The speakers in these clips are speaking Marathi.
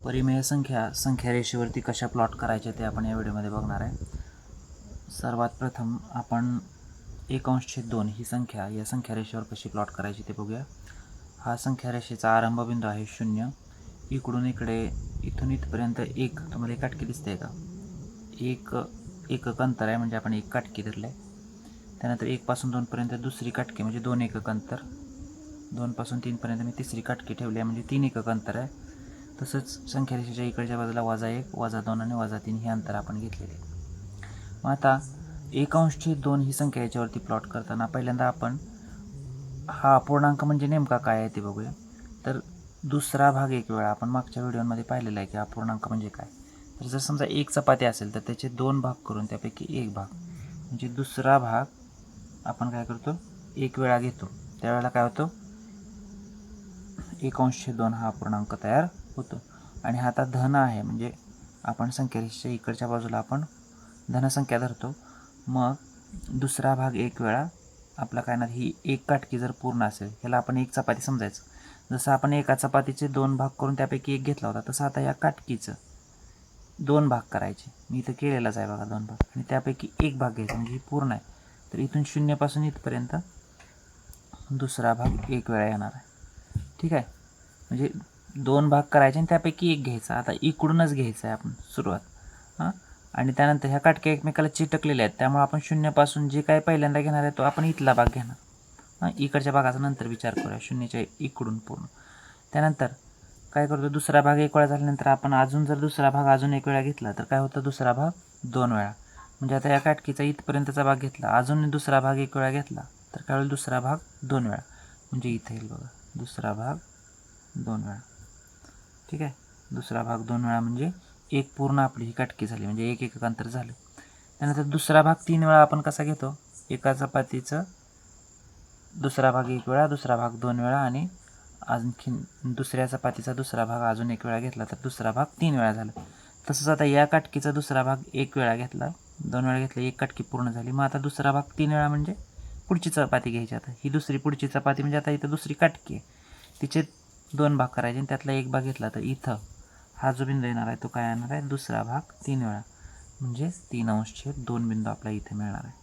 परिमेय संख्या रेषेवरती कशा प्लॉट करायच्या ते आपण या व्हिडिओमध्ये बघणार आहे. सर्वात प्रथम आपण 1/2 ही संख्या या संख्या रेषेवर कशी प्लॉट करायची ते बघूया. हा संख्या रेषेचा आरंभ बिंदू आहे 0. इकडून इकडे इथून इथपर्यंत एक तुम्हाला एक काटकी दिसते का? एकक अंतर आहे, म्हणजे आपण एक काटकी धरले. त्यानंतर 1 पासून 2 पर्यंत दुसरी काटकी म्हणजे 2 एकक अंतर. 2 पासून 3 पर्यंत मी तिसरी काटकी ठेवली आहे, म्हणजे 3 एकक अंतर आहे. तसंच संख्या रेषेच्या इकडच्या बाजूला -1, -2 आणि -3 हे अंतर आपण घेतलेले. मग आता 1/2 ही संख्या याच्यावरती प्लॉट करताना पहिल्यांदा आपण हा अपूर्णांक म्हणजे नेमका काय आहे ते बघूया. तर दुसरा भाग एक वेळा आपण मागच्या व्हिडिओमध्ये पाहिलेला आहे की अपूर्णांक म्हणजे काय. तर जर समजा एक चपाती असेल तर त्याचे 2 भाग करून त्यापैकी एक भाग म्हणजे दुसरा भाग आपण काय करतो, एक वेळा घेतो. त्यावेळेला काय होतं, 1/2 हा अपूर्णांक तयार होतो. आणि हा आता धन आहे, म्हणजे आपण संख्या रेषेच्या इकडच्या बाजूला आपण धनसंख्या धरतो. मग दुसरा भाग एक वेळा आपला काय ना, ही एक काटकी जर पूर्ण असेल ह्याला आपण एक चपाती समजायचं. जसं आपण एका चपातीचे 2 भाग करून त्यापैकी एक घेतला होता, तसं आता या काटकीचं 2 भाग करायचे. मी इथं केलेलाच आहे बघा 2 भाग, आणि त्यापैकी एक भाग घ्यायचा म्हणजे ही पूर्ण आहे. तर इथून 0 पासून इथपर्यंत दुसरा भाग एक वेळा येणार आहे. ठीक आहे, म्हणजे 2 भाग करायचे आणि त्यापैकी एक घ्यायचा. आता इकडूनच घ्यायचं आहे आपण सुरुवात. आणि त्यानंतर ह्या काटक्या एकमेकाला चिटकलेल्या आहेत, त्यामुळे आपण 0 पासून जे काय पहिल्यांदा घेणार आहे तो आपण इथला भाग घेणार. इकडच्या भागाचा नंतर विचार करूया, 0च्या इकडून पूर्ण. त्यानंतर काय करतो, दुसरा भाग एक वेळा झाल्यानंतर आपण अजून जर दुसरा भाग अजून एक वेळा घेतला तर काय होतं, दुसरा भाग 2 वेळा. म्हणजे आता या काटकीचा इथपर्यंतचा भाग घेतला, अजून दुसरा भाग एक वेळा घेतला तर काय होईल, दुसरा भाग 2 वेळा. म्हणजे इथे येईल बघा, दुसरा भाग 2 वेळा. ठीक आहे, दुसरा भाग 2 वेळा म्हणजे एक पूर्ण आपली ही काटकी झाली, म्हणजे एक एकक अंतर झालं. त्यानंतर दुसरा भाग 3 वेळा आपण कसा घेतो, एका चपातीचं दुसरा भाग एक वेळा, दुसरा भाग 2 वेळा, आणि आणखीन दुसऱ्या चपातीचा दुसरा भाग अजून एक वेळा घेतला तर दुसरा भाग 3 वेळा झाला. तसंच आता या काटकीचा दुसरा भाग एक वेळा घेतला, 2 वेळा घेतला, एक काटकी पूर्ण झाली. मग आता दुसरा भाग 3 वेळा म्हणजे पुढची चपाती घ्यायची. आता ही दुसरी पुढची चपाती म्हणजे आता इथं दुसरी काटकी आहे, तिचे 2 भाग करायचे आणि त्यातला एक भाग घेतला तर इथं हा जो बिंदू येणार आहे तो काय येणार आहे, दुसरा भाग 3 वेळा, म्हणजे 3/2 बिंदू आपला इथे मिळणार आहे.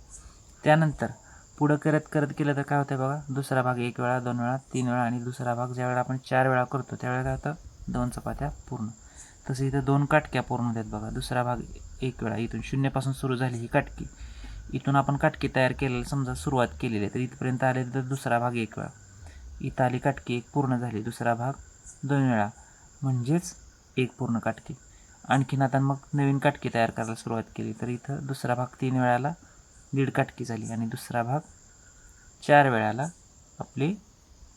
त्यानंतर पुढं करत केलं तर काय होतं बघा, दुसरा भाग एक वेळा, 2 वेळा, 3 वेळा, आणि दुसरा भाग ज्यावेळेला आपण 4 वेळा करतो त्यावेळेला काय होतं, 2 चपात्या पूर्ण. तसं इथं 2 काटक्या पूर्ण होतात बघा. दुसरा भाग एक वेळा, इथून 0 पासून सुरू झाली ही काटकी, इथून आपण काटकी तयार केलेली समजा सुरुवात केलेली आहे, तर इथपर्यंत आले तर दुसरा भाग एक वेळा, इथं आली काटकी एक पूर्ण झाली, दुसरा भाग 2 वेळा, म्हणजेच एक पूर्ण काटकी. आणखीन आता मग नवीन काटकी तयार करायला सुरुवात केली तर इथं दुसरा भाग 3 वेळाला 1.5 काटकी झाली, आणि दुसरा भाग 4 वेळाला आपली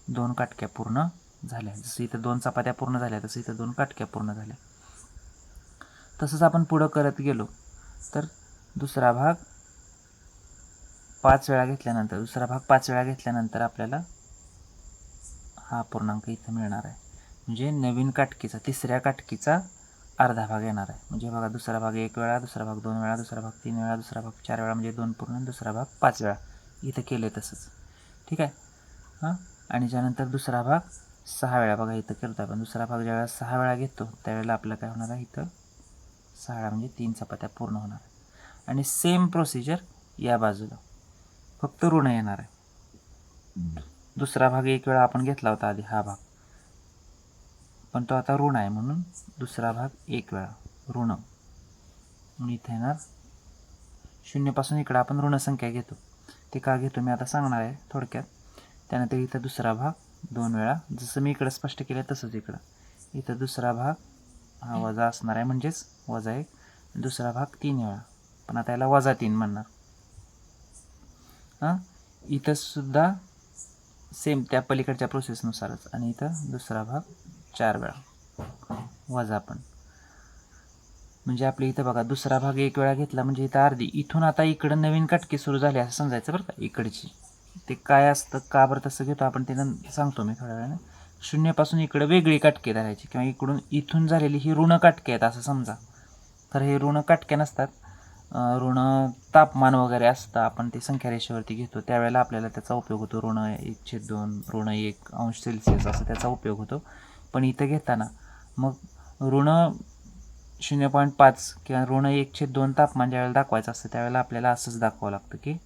2 काटक्या पूर्ण झाल्या. जसं इथं 2 चपात्या पूर्ण झाल्या तसं इथं 2 काटक्या पूर्ण झाल्या. तसंच आपण पुढं करत गेलो तर दुसरा भाग 5 वेळा घेतल्यानंतर आपल्याला हा पूर्णांक इथं मिळणार आहे. म्हणजे नवीन काटकीचा, तिसऱ्या काटकीचा अर्धा भाग येणार आहे. म्हणजे बघा, दुसरा भाग एक वेळा, दुसरा भाग 2 वेळा, दुसरा भाग 3 वेळा, दुसरा भाग 4 वेळा, म्हणजे 2 पूर्ण, दुसरा भाग 5 वेळा इथं केलं आहे तसंच. ठीक आहे. आणि त्यानंतर दुसरा भाग 6 वेळा, बघा इथं करतो आपण. दुसरा भाग ज्यावेळेला 6 वेळा घेतो त्यावेळेला आपलं काय होणार आहे, इथं 6 वेळा म्हणजे 3 चपात्या पूर्ण होणार. आणि सेम प्रोसिजर या बाजूला, फक्त ऋण येणार आहे. दुसरा भाग एक वेळा आपण घेतला होता आधी हा भाग, पण तो आता ऋण आहे म्हणून दुसरा भाग एक वेळा ऋण. इथे येणार 0 पासून इकडं आपण ऋणसंख्या घेतो. ते का घेतो मी आता सांगणार आहे थोडक्यात. त्यानंतर इथं दुसरा भाग 2 वेळा, जसं मी इकडं स्पष्ट केलं तसंच इथं दुसरा भाग हा वजा असणार आहे, म्हणजेच -1. दुसरा भाग 3 वेळा, पण आता याला -3 म्हणणार. इथं सुद्धा सेम त्या पलीकडच्या प्रोसेसनुसारच. आणि इथं दुसरा भाग 4 वेळा वजा पण. म्हणजे आपल्या इथं बघा, दुसरा भाग एक वेळा घेतला म्हणजे इथं अर्धी, इथून आता इकडं नवीन काटकी सुरू झाली असं समजायचं बरं का. इकडची ते काय असतं, का बरं तसं घेतो आपण ते सांगतो मी थोड्या वेळाने. 0 पासून इकडं वेगळी काटकी धरायची, किंवा इथून झालेली ही ऋण काटकी आहेत असं समजा. तर हे ऋण काटक्या नसतात, ऋण तापमान वगैरे असतं, आपण ते संख्या रेषेवरती घेतो त्यावेळेला आपल्याला त्याचा उपयोग होतो. ऋण 1/2, ऋण 1 अंश सेल्सिअस असं त्याचा उपयोग होतो. पण इथं घेताना मग ऋण 0.5 किंवा ऋण 1/2 तापमान ज्यावेळेला दाखवायचं असतं त्यावेळेला आपल्याला असंच दाखवावं लागतं की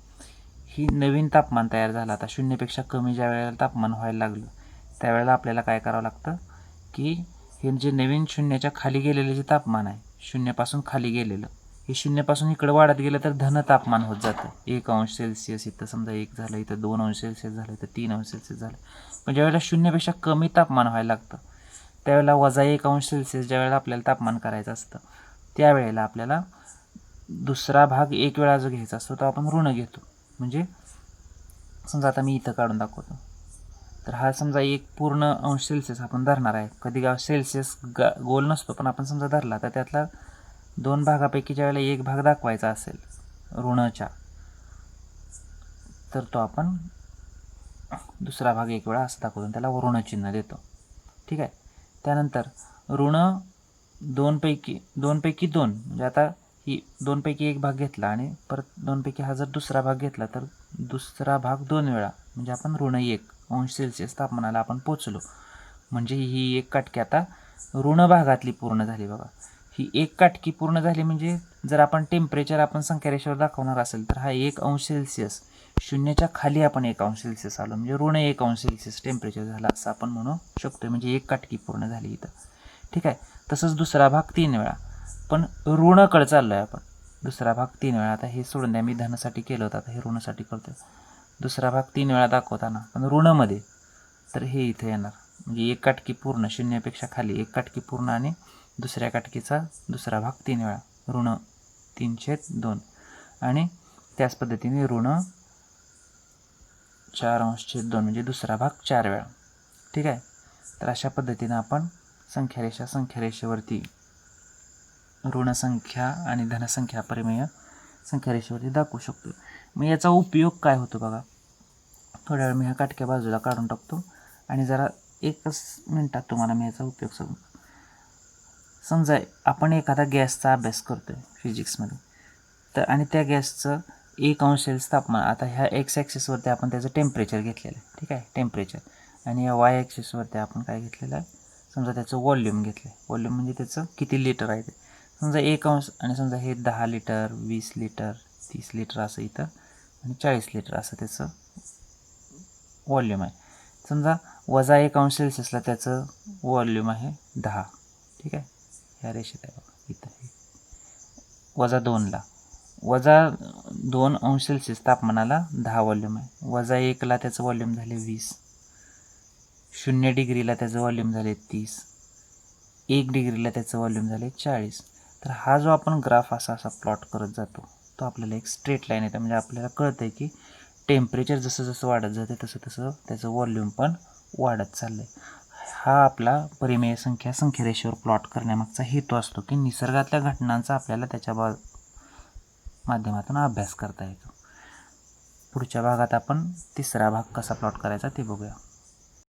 ही नवीन तापमान तयार झालं. आता 0पेक्षा कमी ज्या वेळेला तापमान व्हायला लागलं त्यावेळेला आपल्याला काय करावं लागतं की हे जे नवीन 0च्या खाली गेलेलं जे तापमान आहे 0पासून खाली गेलेलं हे 0पासून इकडे वाढत गेलं तर धन तापमान होत जातं. 1°C इथं समजा 1 झालं, इथं 2°C झालं, इथं 3°C झालं. पण ज्यावेळेला 0पेक्षा कमी तापमान व्हायला लागतं त्यावेळेला -1°C ज्या वेळेला आपल्याला तापमान करायचं असतं त्यावेळेला आपल्याला दुसरा भाग एक वेळा जो घ्यायचा असतो तो आपण ऋण घेतो. म्हणजे समजा आता मी इथं काढून दाखवतो. तर हा समजा 1 पूर्ण अंश आपण धरणार आहे. कधी सेल्सिअस गोल नसतो पण आपण समजा धरला तर त्यातला 2 भागापैकी ज्यावेळेला एक भाग दाखवायचा असेल ऋणाच्या तर तो आपण दुसरा भाग एक वेळा असं दाखवतो त्याला ऋण चिन्ह देतो. ठीक आहे. त्यानंतर ऋण 2पैकी 2 म्हणजे आता ही 2पैकी एक भाग घेतला आणि परत 2पैकी हा जर दुसरा भाग घेतला तर दुसरा भाग 2 वेळा म्हणजे आपण ऋण 1°C तापमानाला आपण पोचलो. म्हणजे ही एक काटकी आता ऋण भागातली पूर्ण झाली. बघा ही एक काटकी पूर्ण झाली. म्हणजे जर आपण टेम्परेचर आपण संख्या रेषेवर दाखवणार असेल तर हा 1°C 0च्या खाली आपण 1°C आलो म्हणजे ऋण 1°C टेम्परेचर झालं असं आपण म्हणू शकतो. म्हणजे एक काटकी पूर्ण झाली इथं. ठीक आहे. तसंच दुसरा भाग 3 वेळा पण ऋणाकडे चाललो आहे आपण. दुसरा भाग 3 वेळा. आता हे सोडून द्या, मी धनासाठी केलं होतं, आता हे ऋणासाठी करतो. दुसरा भाग 3 वेळा दाखवताना पण ऋणामध्ये तर हे इथे येणार म्हणजे एक काटकी पूर्ण 0पेक्षा खाली एक काटकी पूर्ण आणि दुसऱ्या काटकीचा दुसरा भाग 3 वेळा ऋण 3/2 आणि त्याच पद्धतीने ऋण 4/2 म्हणजे दुसरा भाग 4 वेळा. ठीक आहे. तर अशा पद्धतीनं आपण संख्यारेषेवरती ऋणसंख्या आणि धनसंख्या परिमेय संख्यारेषेवरती दाखवू शकतो. मग याचा उपयोग काय होतो बघा. थोड्या वेळ मी ह्या काटक्या बाजूला काढून टाकतो आणि जरा एकच मिनटात तुम्हाला मी याचा उपयोग सांगतो. समजा आपण एखादा गॅसचा अभ्यास करतो आहे फिजिक्समध्ये तर आणि त्या गॅसचं 1°C तापमान. आता ह्या एक्स ॲक्सिसवरती आपण त्याचं टेम्परेचर घेतलेलं आहे. ठीक आहे. टेम्परेचर. आणि या वाय ॲक्सिसवरती आपण काय घेतलेलं आहे समजा त्याचं वॉल्यूम घेतलं आहे. वॉल्यूम म्हणजे त्याचं किती लिटर आहे ते. समजा 1 आणि समजा हे 10 लिटर 20 लिटर 30 लिटर असं इथं आणि 40 लिटर असं त्याचं वॉल्यूम आहे. समजा -1°C त्याचं वॉल्यूम आहे 10. ठीक आहे. ह्या रेषेत आहे बघा इथं -2ला -2°C तापमानाला 10 वॉल्यूम आहे. -1ला त्याचं वॉल्यूम झाले 20. 0°ला त्याचं वॉल्यूम झाले 30. 1°ला त्याचं वॉल्यूम झाले 40. तर हा जो आपण ग्राफ असा प्लॉट करत जातो तो आपल्याला एक स्ट्रेट लाईन येतं. म्हणजे आपल्याला कळतं आहे की टेम्परेचर जसं जसं वाढत जाते तसं तसं त्याचं वॉल्यूम पण वाढत चाललं आहे. हा आपला परिमेय संख्यारेषेवर प्लॉट करण्यामागचा हेतू असतो की निसर्गातल्या घटनांचा आपल्याला त्याच्या माध्यमातून अभ्यास करता येतो. पुढच्या भागात आपण तिसरा भाग कसा प्लॉट करायचा ते बघूया.